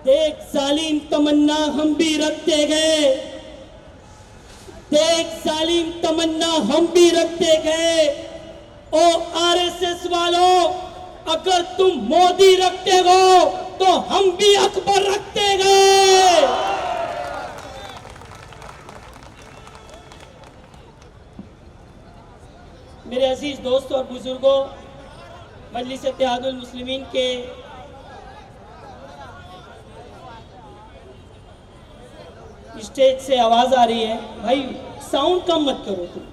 देख जालिम तमन्ना हम भी रखते गए, देख जालिम तमन्ना हम भी रखते गए। ओ आरएसएस वालों, अगर तुम मोदी रखते हो तो हम भी अकबर रखते गए। मेरे अजीज दोस्तों और बुजुर्गों, मजलिस इत्तेहादुल मुस्लिमीन के स्टेज से आवाज आ रही है। भाई साउंड कम मत करो तुम,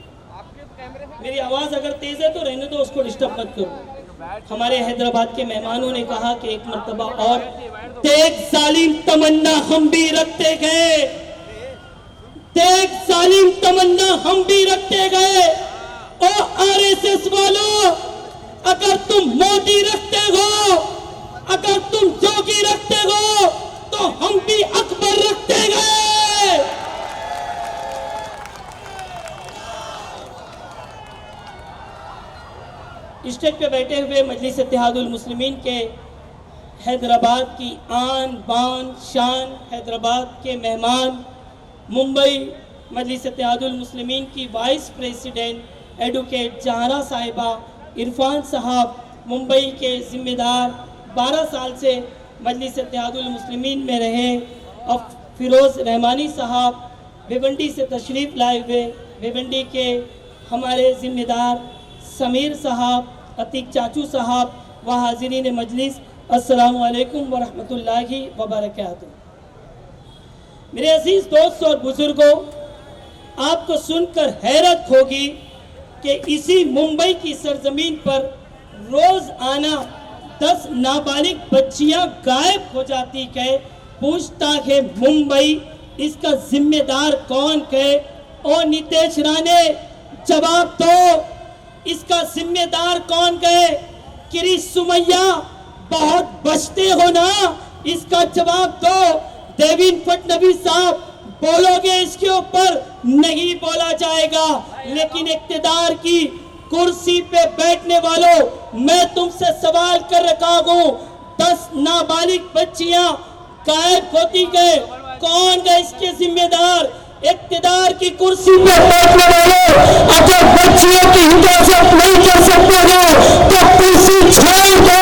मेरी आवाज अगर तेज है तो रहने दो, उसको डिस्टर्ब मत करो। हमारे हैदराबाद के मेहमानों ने कहा कि एक मर्तबा और देख जालिम तमन्ना हम भी रखते गए, देख जालिम तमन्ना हम भी रखते गए। ओ आरएसएस वालों, अगर तुम मोदी रखते हो, अगर तुम जोगी रखते हो तो हम भी अकबर रखते गए। स्टेज पे बैठे हुए मजलिस इत्तेहादुल मुस्लिमीन के हैदराबाद की आन बान शान, हैदराबाद के मेहमान, मुंबई मजलिस इत्तेहादुल मुस्लिमीन की वाइस प्रेसिडेंट एडवोकेट जहारा साहिबा, इरफान साहब, मुंबई के जिम्मेदार 12 साल से मजलिस इत्तेहादुल मुस्लिमीन में रहे। अब फिरोज़ रहमानी साहब भिवंडी से तशरीफ़ लाए हुए, भिवंडी के हमारे ज़िम्मेदार समीर साहब, अतीक चाचू साहब व हाज़रीन मजलिस, अस्सलामु अलैकुम व रहमतुल्लाहि व बरकातुहू। मेरे अजीज़ दोस्त और बुज़ुर्गों, आपको सुनकर हैरत होगी कि इसी मुंबई की सरजमीन पर रोज़ आना 10 नाबालिग बच्चियां गायब हो जाती है। पूछता है मुंबई, इसका जिम्मेदार कौन है? ओ नीतीश राणे, जवाब दो, इसका जिम्मेदार कौन है? किरी सुमैया, बहुत बचते हो ना, इसका जवाब दो। देवेंद्र फडणवीस साहब, बोलोगे इसके ऊपर? नहीं बोला जाएगा। लेकिन इक्तिदार की कुर्सी पे बैठने वालों, मैं तुमसे सवाल कर रखा हूँ, 10 नाबालिग बच्चियां गायब होती गए, कौन है इसके जिम्मेदार? इक्तिदार की कुर्सी पे बैठने वालों, अगर बच्चियों की हिफाजत नहीं कर सकते हो तो कुर्सी छोड़ दो।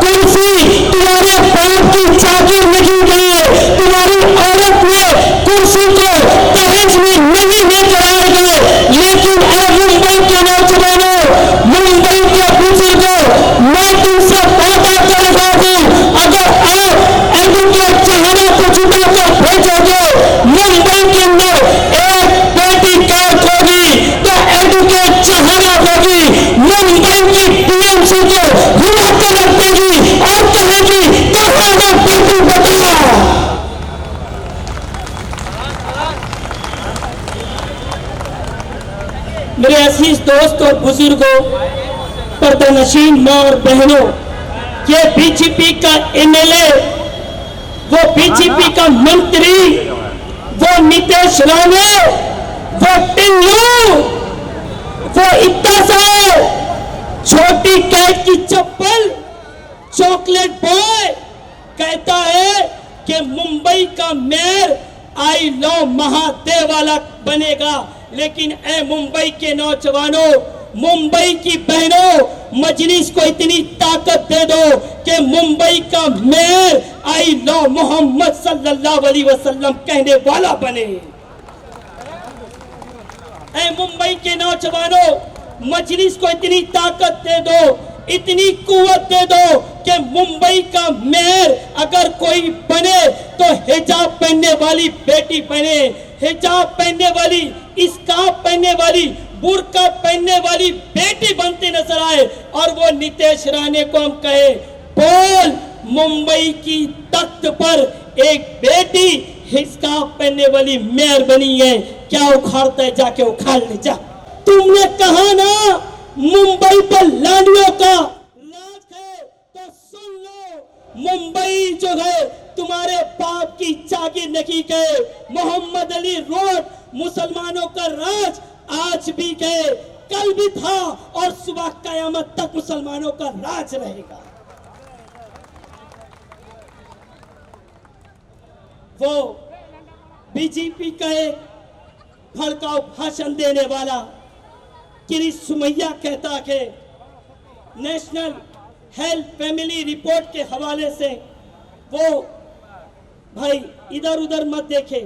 कुर्सी तुम्हारे बाप की जागीर नहीं है, तुम्हारी औरत ने कुर्सी को दहेज में नहीं लेकर आए गए। लेकिन मुंबई के नौजवानों, मुंबई के बुजुर्गों, मैं तुमसे वादा कर रहा हूं, अगर आप एडवोकेट जहारा को जुटाकर भेजोगे, मुंबई के अंदर एक बेटी कैद होगी तो एडवोकेट जहारा होगी। मुंबई की टीएमसी को घुमा कर रख देगी और कहेगी कहां बेटी बचा। मेरे अजीज दोस्त और बुजुर्गों, पर्दानशीन मां और बहनों, ये बीजेपी का एमएलए, वो बीजेपी का मंत्री, वो नीतीश राणे, वो टिल्लू, वो इत्तेज़ार, छोटी कैद की चप्पल, चॉकलेट बॉय कहता है कि मुंबई का मेयर आई लव महादेव वाला बनेगा। लेकिन ए मुंबई के नौजवानों, मुंबई की बहनों, मजलिस को इतनी ताकत दे दो कि मुंबई का मेयर आई लव मोहम्मद सल्लल्लाहु अलैहि वसल्लम कहने वाला बने। ए मुंबई के नौजवानों, मजलिस को इतनी ताकत दे दो, इतनी कुव्वत दे दो कि मुंबई का मेयर अगर कोई बने तो हिजाब पहनने वाली बेटी बने, हिजाब पहनने वाली, स्कार्फ पहनने वाली, बुर्का पहनने वाली बेटी बनती नजर आए। और वो नीतीश राणे को हम कहे, बोल, मुंबई की तख्त पर एक बेटी स्कार्फ पहनने वाली मेयर बनी है, क्या उखाड़ता है? जाके उखाड़ ले जा। तुमने कहा ना मुंबई पर लाड़ियों का राज है, तो सुन लो, मुंबई जो है तुम्हारे बाप की जागीर नहीं गए। मोहम्मद अली रोड मुसलमानों का राज आज भी गए, कल भी था और सुबह कयामत तक मुसलमानों का राज रहेगा। वो बीजेपी का एक भड़काऊ भाषण देने वाला किरीश सुमैया कहता कि नेशनल हेल्थ फैमिली रिपोर्ट के हवाले से वो भाई इधर उधर मत देखे,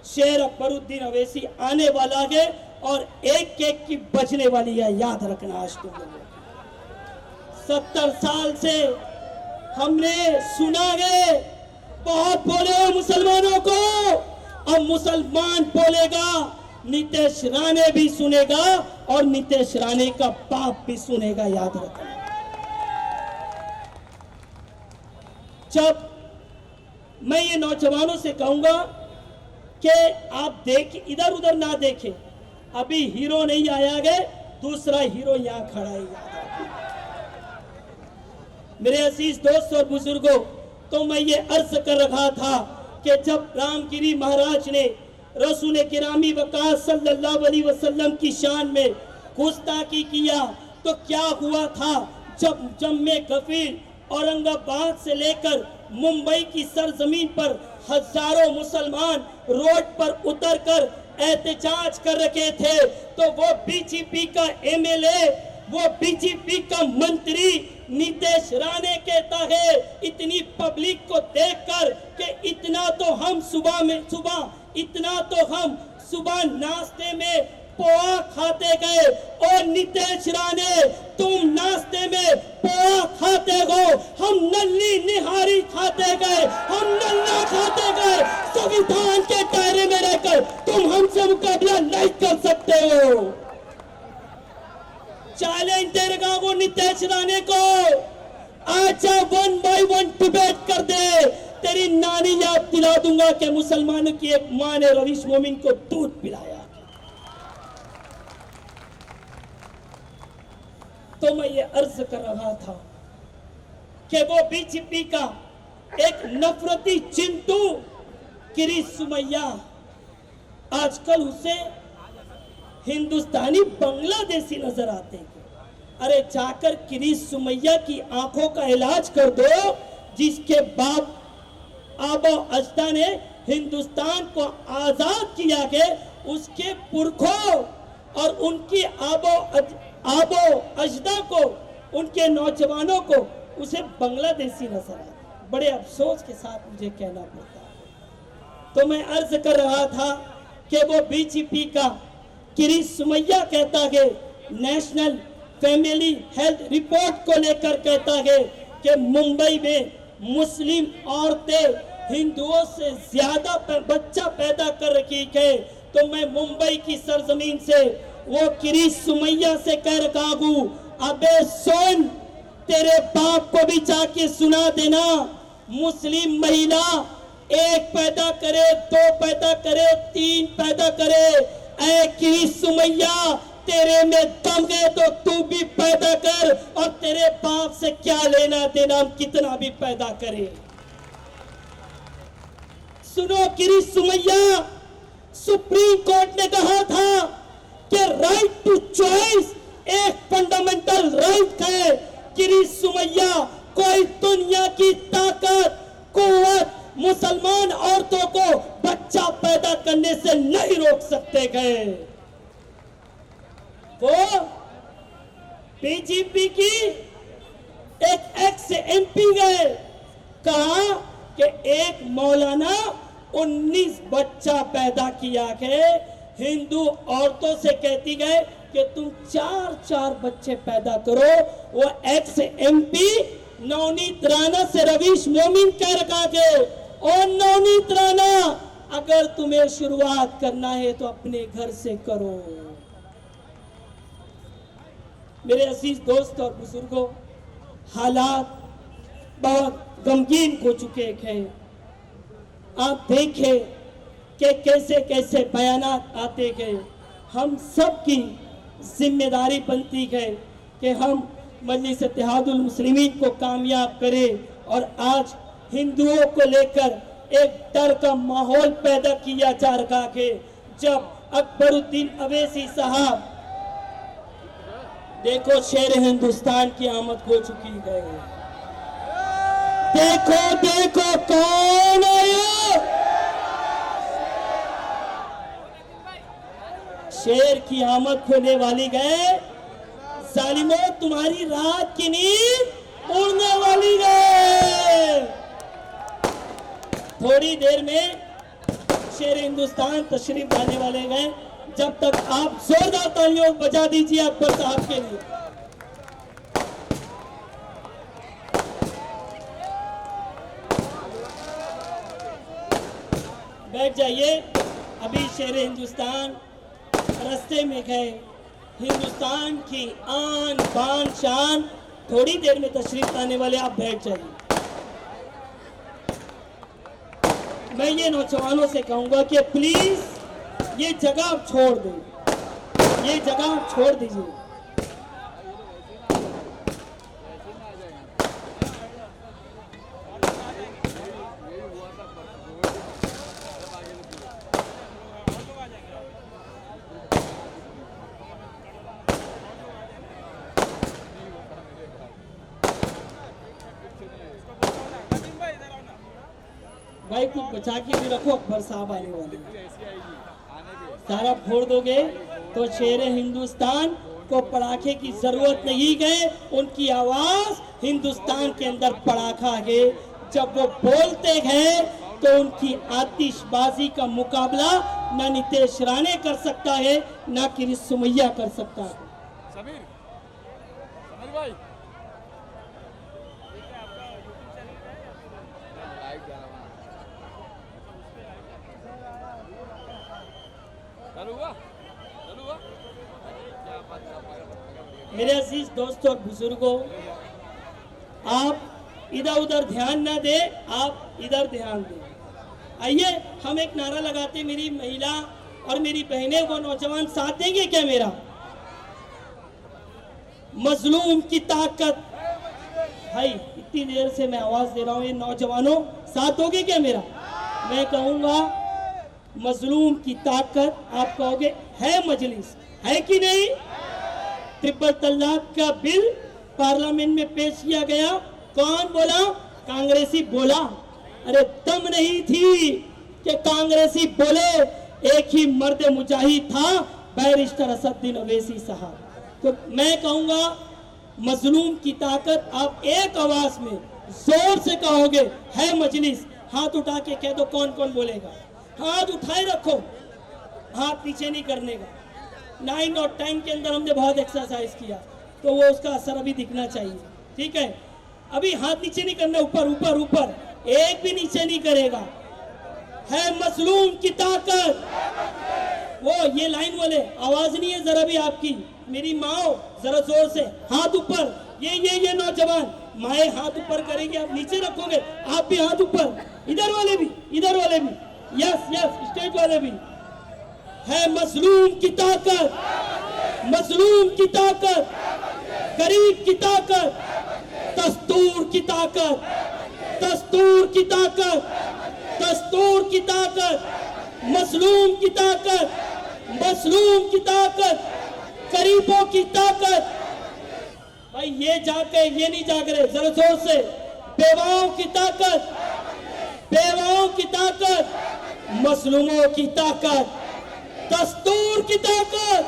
शेर अकबरुद्दीन अवैसी आने वाला है और एक केक की बजने वाली है, याद रखना। आज तुम लोग 70 साल से हमने सुना है, बहुत बोले मुसलमानों को, अब मुसलमान बोलेगा, नीतीश राणे भी सुनेगा और नीतीश राणे का बाप भी सुनेगा, याद रखना। जब मैं ये नौजवानों से कहूंगा कि आप देख इधर उधर ना देखें, अभी हीरो नहीं आया है, दूसरा हीरो यहां खड़ा है, याद रखना। मेरे अजीज दोस्त और बुजुर्गों, तो मैं ये अर्ज कर रहा था कि जब रामगिरी महाराज ने रसूल किरामी वक़ार सल्लल्लाहु अलैहि वसल्लम की शान में गुस्ताखी किया तो क्या हुआ था। जब जम्मे कफीर औरंगाबाद से लेकर मुंबई की सरजमीन पर हजारों मुसलमान रोड पर उतरकर एहतजाज कर रखे थे, तो वो बीजेपी का एमएलए, वो बीजेपी का मंत्री नीतीश राणे कहता है इतनी पब्लिक को देखकर कि इतना तो हम सुबह नाश्ते में पोहा खाते गए, और नीतीश राणे तुम नाश्ते में पोहा खाते हो, हम नल्ली निहारी खाते गए, हम नल्ला खाते गए, संविधान के दायरे में रहकर तुम हमसे मुकाबला नहीं कर सकते हो। चैलेंज दे रहा वो नीतीश राणे को, आजा 1 by 1 डिबेट कर दे, तेरी नानी याद दिला दूंगा कि मुसलमानों की एक मां ने रवीश मोमिन को दूध पिलाया। तो मैं ये अर्ज कर रहा था कि वो बीजेपी का एक नफरती चिंटू किरीश सुमैया, आजकल उसे हिंदुस्तानी बांग्लादेशी नजर आते हैं। अरे जाकर किरीश सुमैया की आंखों का इलाज कर दो, जिसके बाप आबो अजदा ने हिंदुस्तान को आजाद किया है, उसके पुरखों और उनकी आबो अजदा को, उनके नौजवानों को उसे बांग्लादेशी नजर आता। बड़े अफसोस के साथ मुझे कहना पड़ता है। तो मैं अर्ज कर रहा था कि वो बीजेपी का किरीश सुमैया कहता है, नेशनल फैमिली हेल्थ रिपोर्ट को लेकर कहता है कि मुंबई में मुस्लिम औरतें हिंदुओं से ज्यादा बच्चा पैदा कर रही है। तो मैं मुंबई की सरजमीन से वो किरीश सुमैया से कह रहा हूं, अबे सुन, तेरे बाप को भी जाके सुना देना, मुस्लिम महिला 1 पैदा करे, 2 पैदा करे, 3 पैदा करे, ऐ किरीश सुमैया तेरे में दम है तो तू भी पैदा कर, और तेरे बाप से क्या लेना देना हम कितना भी पैदा करें। सुनो किरीश सुमैया, सुप्रीम कोर्ट ने कहा था कि राइट टू चॉइस एक फंडामेंटल राइट है। किरीश सुमैया, कोई दुनिया की ताकत कुव्वत मुसलमान औरतों को बच्चा पैदा करने से नहीं रोक सकते गए। वो बीजेपी की एक एक्स एमपी गए, कहा कि एक मौलाना 19 बच्चा पैदा किया है, हिंदू औरतों से कहती गए कि तुम 4-4 बच्चे पैदा करो। वो एक्स एमपी नवनीत राणा से रवीश मोमिन कह रखा है, और नवनीत राणा अगर तुम्हें शुरुआत करना है तो अपने घर से करो। मेरे अजीज दोस्त और बुजुर्गों, हालात बहुत गमगीन हो चुके हैं। आप देखें कि कैसे कैसे बयानात आते गए। हम सब की जिम्मेदारी बनती है कि हम मजलिस इत्तेहादुल मुस्लिमीन को कामयाब करें, और आज हिंदुओं को लेकर एक डर का माहौल पैदा किया जा रहा है। जब अकबरुद्दीन अवैसी साहब, देखो शेर हिंदुस्तान की आमद हो चुकी है, देखो देखो कौन आया, शेर की आमद होने वाली गए, जालिमों तुम्हारी रात की नींद उड़ने वाली गए। थोड़ी देर में शेर हिंदुस्तान तशरीफ लाने वाले गए। जब तक आप जोरदार तालियों बजा दीजिए अकबर साहब के लिए। बैठ जाइए। अभी शेर हिंदुस्तान रास्ते में गए। हिंदुस्तान की आन बान शान थोड़ी देर में तशरीफ लाने वाले, आप बैठ जाइए। मैं ये नौजवानों से कहूंगा कि प्लीज ये जगह आप छोड़ दें, ये जगह आप छोड़ दीजिए। भाई कुछ बचा के भी रखो, अकबर साहब आने वाले। सारा फोड़ दोगे तो शेर हिंदुस्तान को पड़ाखे की जरूरत नहीं है। उनकी आवाज हिंदुस्तान के अंदर पड़ाखा है। जब वो बोलते हैं तो उनकी आतिशबाजी का मुकाबला ना नीतीश राणे कर सकता है, ना किरीट सोमैया कर सकता है। समीर भाई मेरे अजीज दोस्तों और बुजुर्गों, आप इधर उधर ध्यान ना दे, आप इधर ध्यान दें। आइए हम एक नारा लगाते। मेरी महिला और मेरी बहनें, वो नौजवान साथ देंगे क्या मेरा? मजलूम की ताकत। भाई इतनी देर से मैं आवाज दे रहा हूं, ये नौजवानों साथ दोगे क्या मेरा? मैं कहूंगा मजलूम की ताकत, आप कहोगे है मजलिस, है कि नहीं? ट्रिपल तलाक का बिल पार्लियामेंट में पेश किया गया। कौन बोला? कांग्रेसी बोला। अरे दम नहीं थी कि कांग्रेसी बोले। एक ही मर्द मुजाहिद था, बैरिस्टर असदुद्दीन ओवैसी साहब। तो मैं कहूंगा मजलूम की ताकत, आप एक आवाज में जोर से कहोगे है मजलिस। हाथ उठा के कह दो, कौन कौन बोलेगा? हाथ उठाए रखो, हाथ नीचे नहीं करने का। 9 और 10 के अंदर हमने बहुत एक्सरसाइज किया, तो वो उसका असर अभी दिखना चाहिए। ठीक है, अभी हाथ नीचे नहीं करना, ऊपर ऊपर ऊपर, एक भी नीचे नहीं करेगा। है मजलूम की ताकत। वो ये लाइन बोले, आवाज नहीं है जरा भी आपकी। मेरी माओ जरा जोर से हाथ ऊपर। ये नौजवान माए हाथ ऊपर करेंगे, आप नीचे रखोगे, आप भी हाथ ऊपर। इधर वाले भी, इधर वाले भी, यस यस, स्टेज वाले भी। है मजलूम की ताकत, मजलूम की ताकत, गरीब की ताकत, दस्तूर की ताकत, दस्तूर की ताकत, दस्तूर की ताकत, मजलूम की ताकत, मजलूम की ताकत, गरीबों की ताकत। भाई ये जाके ये नहीं जाग रहे, जरा जोर से। बेवाओं की ताकत, बेवाओं की ताकत, मजलूमों की ताकत, दस्तूर की ताकत,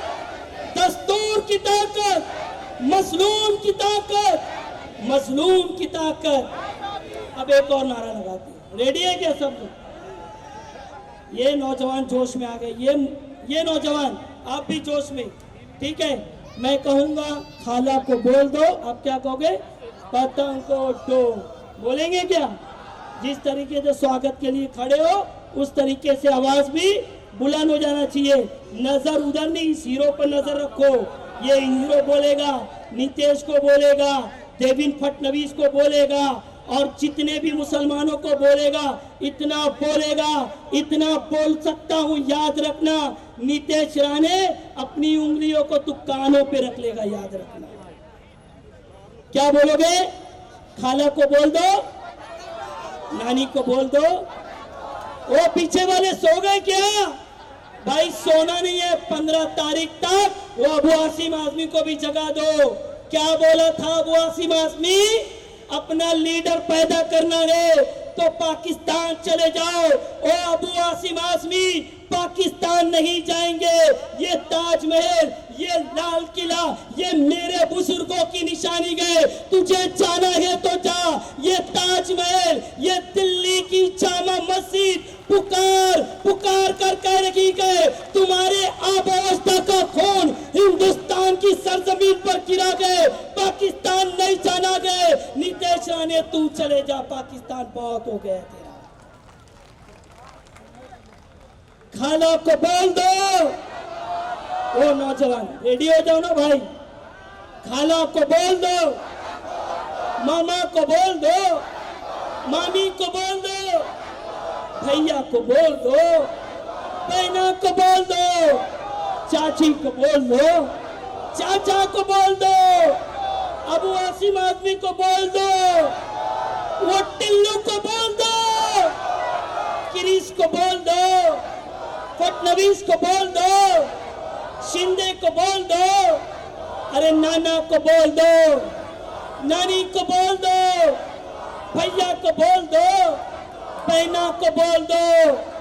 दस्तूर की ताकत, मजलूम की ताकत, मजलूम की ताकत। अब एक और नारा लगाते हैं। रेडी है क्या सब लोग? ये नौजवान जोश में आ गए। ये नौजवान आप भी जोश में। ठीक है, मैं कहूंगा खाला को बोल दो, आप क्या कहोगे? पतंग को दो। बोलेंगे क्या? जिस तरीके से स्वागत के लिए खड़े हो, उस तरीके से आवाज भी बुलंद हो जाना चाहिए। नजर उधर नहीं, इस हीरो पर नजर रखो। ये हीरो बोलेगा, नीतीश को बोलेगा, देवेंद्र फडणवीस को बोलेगा, और जितने भी मुसलमानों को बोलेगा। इतना बोलेगा, इतना बोल सकता हूं, याद रखना। नीतीश राणे अपनी उंगलियों को तू कानों पे रख लेगा, याद रखना। क्या बोलोगे? खाला को बोल दो, नानी को बोल दो। वो पीछे वाले सो गए क्या? भाई सोना नहीं है। 15 तारीख तक वो अबू आसिम आजमी को भी जगा दो। क्या बोला था अबू आसिम आजमी? अपना लीडर पैदा करना है, तो पाकिस्तान चले जाओ। ओ अबू आसिम आजमी, पाकिस्तान नहीं जाएंगे। ये ताजमहल, ये लाल किला, ये मेरे बुजुर्गों की निशानी गए। तुझे जाना है तो जा। ये ताजमहल, ये दिल्ली की जामा मस्जिद पुकार पुकार कर कह रही है तुम्हारे आबावस्था का खून हिंदुस्तान की सरजमीन पर गिरा गए, पाकिस्तान नहीं जाना गए। नीतीश राणे तू चले जा, पाकिस्तान बहुत हो गया तेरा। खाला को बोल दो। ओ नौजवान रेडी हो जाओ ना भाई। खाला को बोल दो, मामा को बोल दो, मामी को बोल दो, भैया को बोल दो, बहना को बोल दो, चाची को बोल दो, चाचा को बोल दो, अबू आसिम आदमी को बोल दो, वो टिल्लू को बोल दो, किरीस को बोल दो, फडणवीस को बोल दो, शिंदे को बोल दो, अरे नाना को बोल दो, नानी को बोल दो, भैया को बोल दो, बहना को बोल दो,